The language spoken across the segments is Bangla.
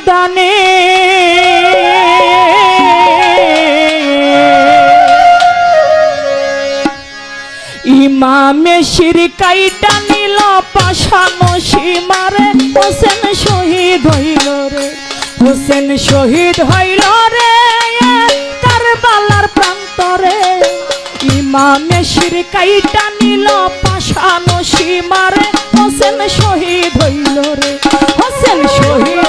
ময়দানে ইমামে শির কাইটা নিল পাশানো সীমারে হোসেন শহীদ হইল রে হোসেন শহীদ হইল রে কারবালার প্রান্তরে ইমামে শির কাইটা নিল পাশানো সীমারে হোসেন শহীদ হইল রে হোসেন শহীদ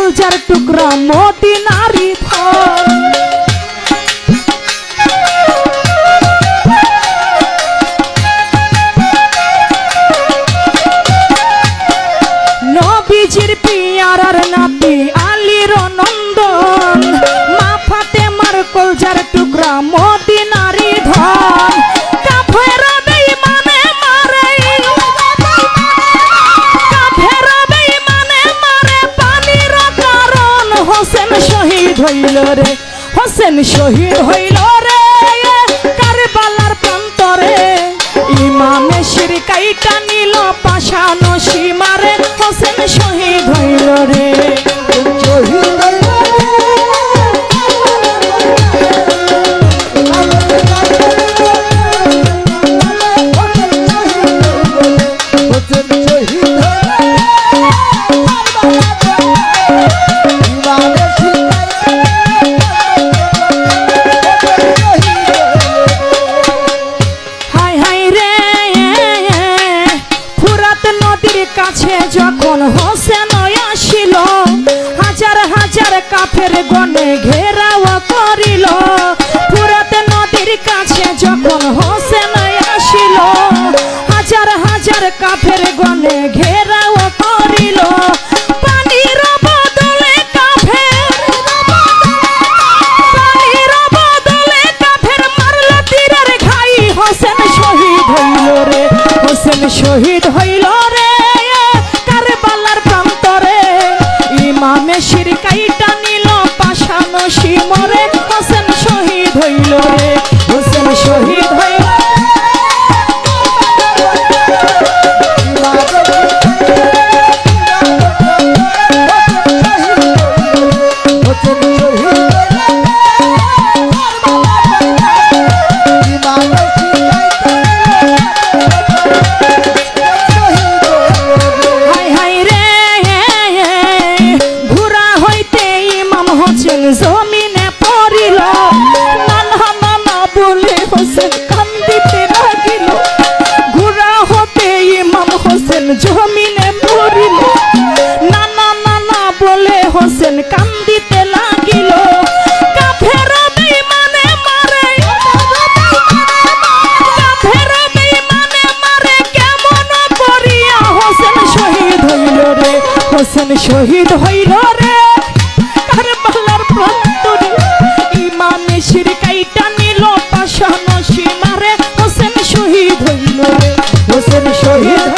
কলজার টুকরা মদিনারি ধন নবীজির পিয়ারার নাতি আলীর নন্দন মা ফাতেমার কলজার টুকরা মদিনারি ধন হইল রে হোসেন শহীদ হইল রে কারবালার প্রান্তরে ইমামে শির কাইটা নিল পাশানো সীমারে হোসেন শহীদ হইল রে যখন হোসেন আসিল হাজার হাজার কাফের গনে ঘেরাও করিল ফুরাত নদীর কাছে যখন হোসেন আসিল হাজার হাজার কাফের গনে ঘেরাও করিল পানির বদলে কাফের মারল তীরের ঘাই হোসেন শহীদ হইল রে হোসেন শহীদ হইল রে ইমামে শির কাইটা নিল পাশানো সীমরে হোসেন শহীদ হইল রে হোসেন শহীদ হইল জমিনে পড়িল নানা নানা বলে হোসেন কান্দিতে লাগিল ঘোড়া হতে ইমাম হোসেন জমিনে পড়িল নানা নানা বলে হোসেন কান্দিতে লাগিল কাফের বেঈমানে মারে কেমন করিয়া হোসেন শহীদ হইল রে হোসেন শহীদ হইল রে ইমামে শির কাইটা নিল পাশানো সীমারে হোসেন শহীদ হইল রে হোসেন শহীদ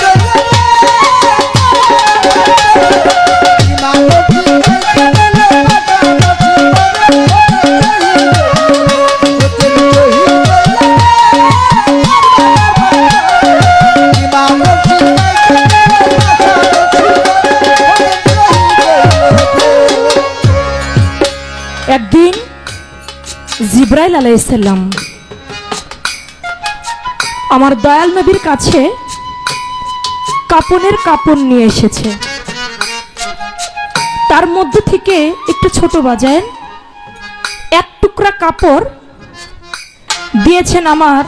একদিন জিব্রাইল আলাইহিস সালাম আমার দয়াল নবীর কাছে কাপনের কাপড় নিয়ে এসেছে তার মধ্যে থেকে একটু ছোট বাজায় এক টুকরা কাপড় দিয়েছেন আমার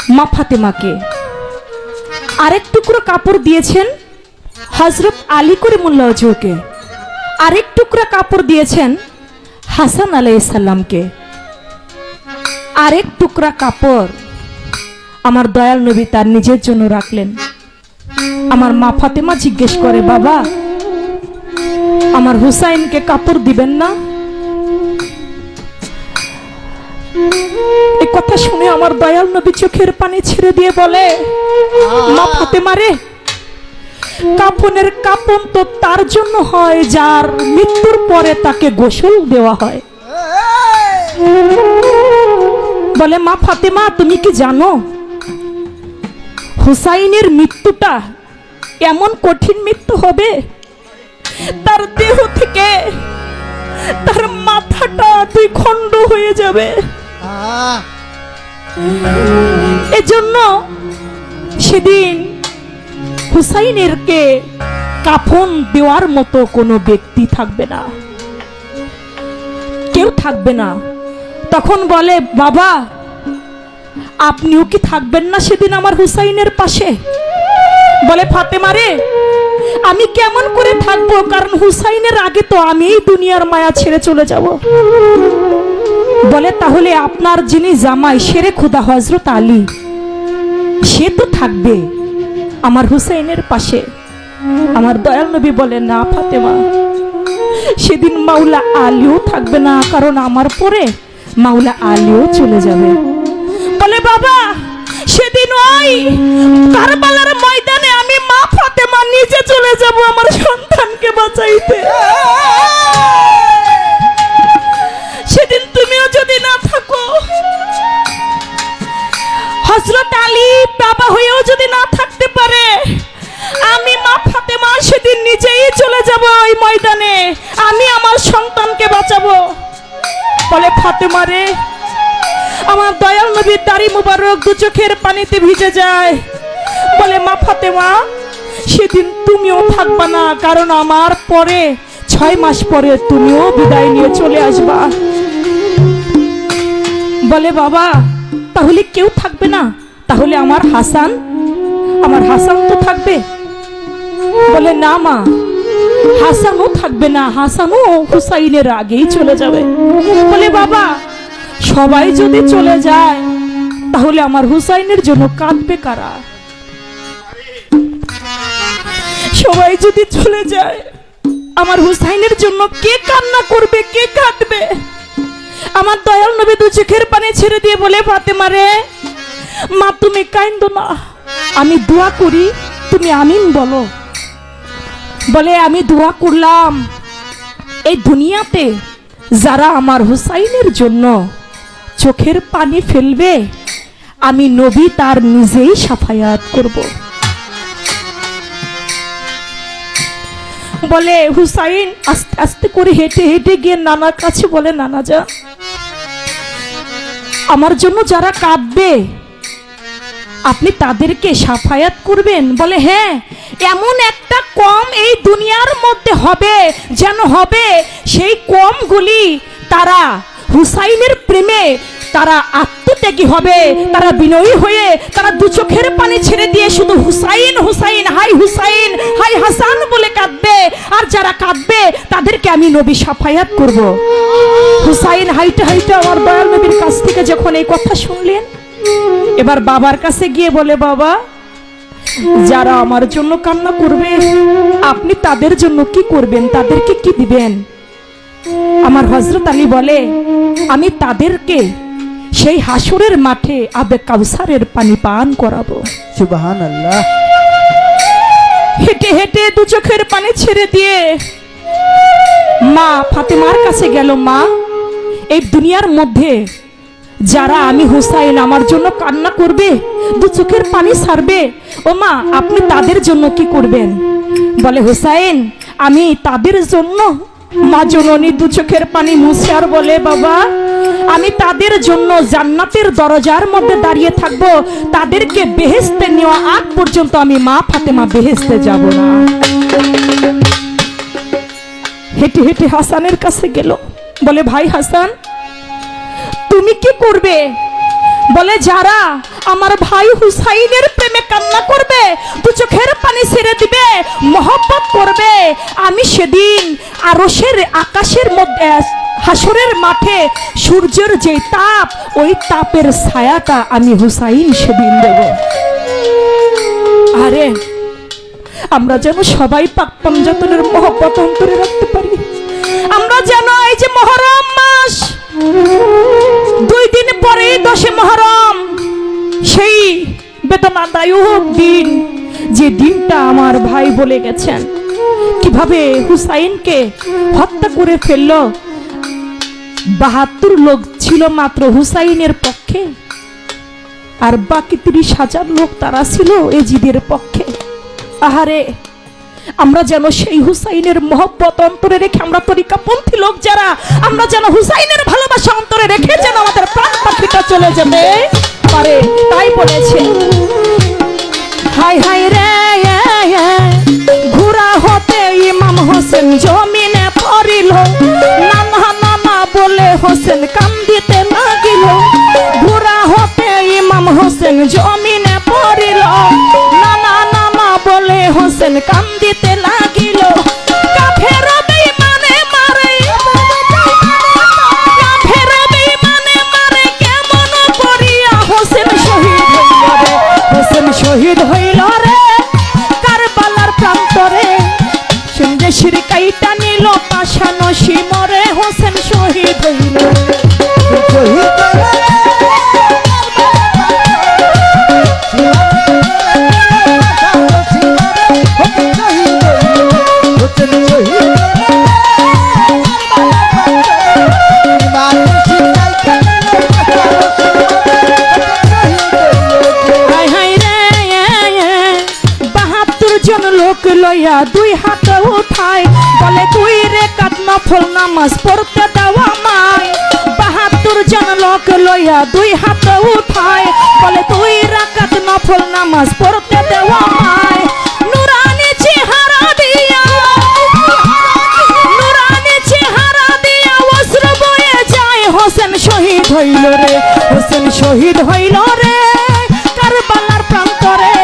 মা ফাতেমাকে আরেক টুকরো কাপড় দিয়েছেন হযরত আলী করিমুল্লাহ ওয়াজহুকে আরেক টুকরা কাপড় দিয়েছেন হাসান আলাইহিস সালামকে আরেক টুকরা কাপড় আমার দয়াল নবী তার নিজের জন্য রাখলেন আমার মা ফাতেমা জিজ্ঞেস করে, বাবা আমার হুসাইনকে কাপড় দিবেন না? এই কথা শুনে আমার দয়াল নবী চোখের পানি ছেড়ে দিয়ে বলে, মা ফাতেমা রে, কাফনের কাপন তো তার জন্য হয় যার মৃত্যুর পরে তাকে গোসল দেওয়া হয়। বলে, মা ফাতেমা তুমি কি জানো হুসাইনের মৃত্যুটা এমন কঠিন মৃত্যু হবে, তার দেহ থেকে তার মাথাটা দুই খণ্ড হয়ে যাবে। এজন্য সেদিন হুসাইনেরকে কাফন দেওয়ার মতো কোনো ব্যক্তি থাকবে না, কেউ থাকবে না। তখন বলে, বাবা আপনিও কি থাকবেন না সেদিন আমার হুসাইনের পাশে? বলে, ফাতেমা রে, আমি কেমন করে থাকবো, কারণ হুসাইনের আগে তো আমি দুনিয়ার মায়া ছেড়ে চলে যাব। বলে, তাহলে আপনার যিনি জামাই শেরে খুদা হযরত আলী, সে তো থাকবে আমার হুসাইনের পাশে। আমার দয়াল নবী বলে, না ফাতেমা, সেদিন মাওলা আলীও থাকবে না, কারণ আমার পরে মাওলা আলীও চলে যাবে। বলে, বাবা সেদিন ওই কারবালার ময়দানে আমি মা ফাতেমা নিজে চলে যাব আমার সন্তানকে বাঁচাইতে। সেদিন তুমিও যদি না থাকো, হযরত আলী বাবা হয়েও যদি না থাকতে পারে, আমি মা ফাতেমা সেদিন নিজেই চলে যাব ওই ময়দানে, আমি আমার সন্তানকে বাঁচাবো। বলে, ফাতেমা রে, আমার দয়াল নবীর দাড়ি মুবারক দু চোখের পানিতে ভিজে যায়। বলে, মা ফাতেমা সেদিন তুমিও থাকবা না, কারণ আমার পরে 6 মাস পরে তুমিও বিদায় নিয়ে চলে আসবা। বলে, বাবা তাহলে কেউ থাকবে না? তাহলে আমার হাসান তো থাকবে। বলে, না মা, হাসানও থাকবে না, হাসানও হুসাইনের আগেই চলে যাবে। বলে, বাবা সবাই যদি চলে যায় তাহলে আমার হুসাইনের জন্য কাঁদবে কারা? সবাই যদি চলে যায় আমার হুসাইনের জন্য কে কান্না করবে, কে কাঁদবে? আমার দয়াল নবী দু চোখের পানি ছেড়ে দিয়ে বলে, ফাতেমা রে, মা তুমি কাঁদো না, আমি দোয়া করি, তুমি আমিন বলো। বলে, আমি দোয়া করলাম এই দুনিয়াতে যারা আমার হুসাইনের জন্য চোখের পানি ফেলবে, আমি নবী তার নিজেই সাফায়াত করব। বলে, হুসাইন আস্তে আস্তে করে হেঁটে হেঁটে গিয়ে নানার কাছে বলে, নানা যা, আমার জন্য যারা কাঁদবে আপনি তাদেরকে সাফায়াত করবেন? বলে, হ্যাঁ, এমন একটা কম এই দুনিয়ার মধ্যে হবে, যেন হবে সেই কমগুলি তারা হুসাইনের প্রেমে তারা আত্মত্যাগী হবে, তারা বিনয়ী হয়ে তারা দু চোখের পানি ছেড়ে দিয়ে শুধু হুসাইন হুসাইন, হাই হুসাইন, হাই হাসান বলে কাঁদবে। আর যারা কাঁদবে তাদেরকে আমি নবী সাফায়াত করব। হুসাইন হাইটে হাইটে আমার দয়াল নবীর কাছ থেকে যখন এই কথা শুনলেন, এবার বাবার কাছে গিয়ে বলে, বাবা যারা আমার জন্য কান্না করবে আপনি তাদের জন্য কি করবেন, তাদেরকে কি দিবেন? আমার হযরত আলী বলে, আমি তাদেরকে সেই হাসরের মাঠে আবে কাউসারের পানি পান করাবো। সুবহানাল্লাহ। হেঁটে হেঁটে দু চোখের পানি ছেড়ে দিয়ে মা ফাতেমার কাছে গেল। মা, এই দুনিয়ার মধ্যে যারা আমি হুসাইন আমার জন্য কান্না করবে, দু চোখের পানি ছাড়বে, ও মা আপনি তাদের জন্য কি করবেন? বলে, হুসাইন আমি তাদের জন্য, মা জননী দু চোখের পানি মুছে আর বলে, বাবা আমি তাদের জন্য জান্নাতের দরজার মধ্যে দাঁড়িয়ে থাকবো, তাদেরকে বেহেশতে নেওয়া আগ পর্যন্ত আমি মা ফাতেমা বেহেশতে যাব না। হেঁটে হেঁটে হাসানের কাছে গেল। বলে, ভাই হাসান তুমি কি করবে? বলে, যারা আমার ভাই হুসাইনের প্রেমে কান্না করবে, দু চোখের পানি ছেড়ে দিবে, মহব্বত করবে, আমি সেদিন আরশের আকাশের মধ্যে হাসরের মাঠে সূর্যের যে তাপ, ওই তাপের ছায়াটা আমি হুসাইন সেদিন দেব। আরে আমরা যেন সবাই পাক পাঞ্জাতনের মহব্বত অন্তরে রাখতে পারি। আমরা যেন এই যে মুহররম মাস 2 দিন পরে 10 মুহররম, সেই বেদনাদায়ক দিন, যে দিনটা আমার ভাই বলে গেছেন কিভাবে হুসাইনকে হত্যা করে ফেলল। 72 লোক ছিল মাত্র হুসাইনের পক্ষে, আর বাকি 30,000 লোক তারা ছিল এজিদের পক্ষে। আহারে, আমরা যেন সেই হুসাইনের মহব্বত অন্তরে রেখে, আমরা তরিকাপন্থী লোক যারা, আমরা যেন হুসাইনের ভালোবাসা অন্তরে রেখে যেন আমাদের প্রাণ পাখিটা চলে যেতে পারে। তাই বলেছে, হাই হাই রে ঘোড়া হতে ইমাম হোসেন জমিনে পড়িল, নানা নানা বলে হোসেন কান্দিতে লাগিল। ঘোড়া হতে ইমাম হোসেন জমিনে পড়িল, নানা নানা বলে হোসেন কান্দিতে লাগিল। কাফের বেঈমানে মারে, কাফের বেঈমানে মারে, কেমন করিয়া হোসেন শহীদ হইল রে, হোসেন শহীদ হইল রে কারবালার প্রান্তরে। সঙ্গে শিরকাইটা নিল পাশান শিমরে, হোসেন শহীদ হইল লইয়া 2 হাত উঠায়, বলে 2 রাকাত নফল নামাজ পড়তে দাও আমায়। 72 জন লোক লইয়া 2 হাত উঠায়, বলে 2 রাকাত নফল নামাজ পড়তে দাও আমায়। নুরানি চেহারা দিয়া, নুরানি চেহারা দিয়া অশ্রু বয়ে যায়, হোসেন শহীদ হইল রে, হোসেন শহীদ হইল রে কারবালার প্রান্তরে।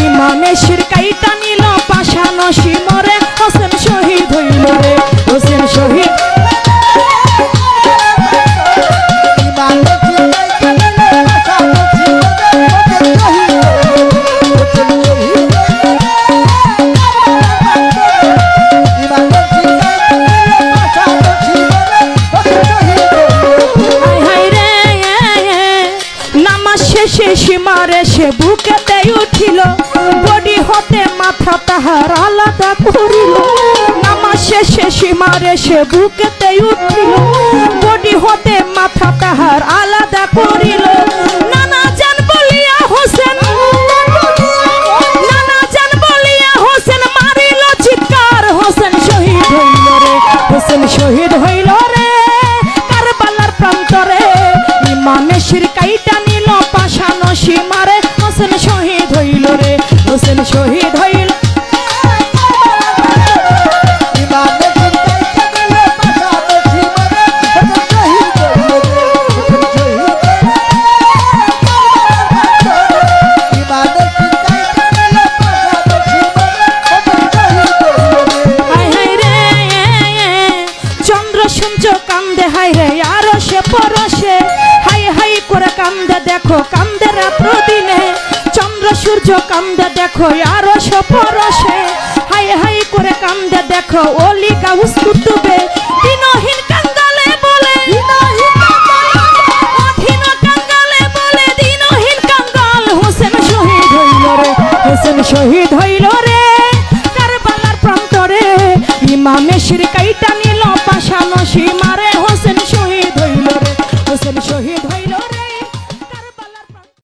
ইমামে শিরকাইটা নিল পাশান শিমরে, হোসেন শহীদ হইল রে, হোসেন শহীদ। নামাজ শেষে সীমারে সে বুকেতে উঠিল, বডি হতে মাথা তাহার আলাদা করিল। নামাজ শেষে সীমারে সে বুকেতে উঠিল, বডি হতে মাথা তাহার আলাদা করিল। নানা জান বলিয়া হোসেন, নানা জান বলিয়া হোসেন মারিল চিৎকার, হোসেন শহীদ হইল রে, হোসেন শহীদ হইল রে কারবালার প্রান্তরে। ইমামে শিরকাইটা নিল পাশান শিমারে, হোসেন শহীদ হইল রে, হোসেন শহীদ হইল। চন্দ্র সূর্য কান্দে হাই রে আরশে পরশে, হাই হাই করে কান্দে দেখো কান্দে রাত্র দিনে। চন্দ্র সূর্য কান্দে দেখো আরশ পরশে, হাই হাই করে কান্দে দেখো ওলি গাউস কুতুবে। দিনহীন কাঙ্গালে বলে, অধীন কাঙ্গালে বলে, দিনহীন কাঙ্গাল, হোসেন শহীদ হইল রে, হোসেন শহীদ হইল রে কারবালার প্রান্তরে। ইমামে শিরকাইটা নিল পাশান শিমা,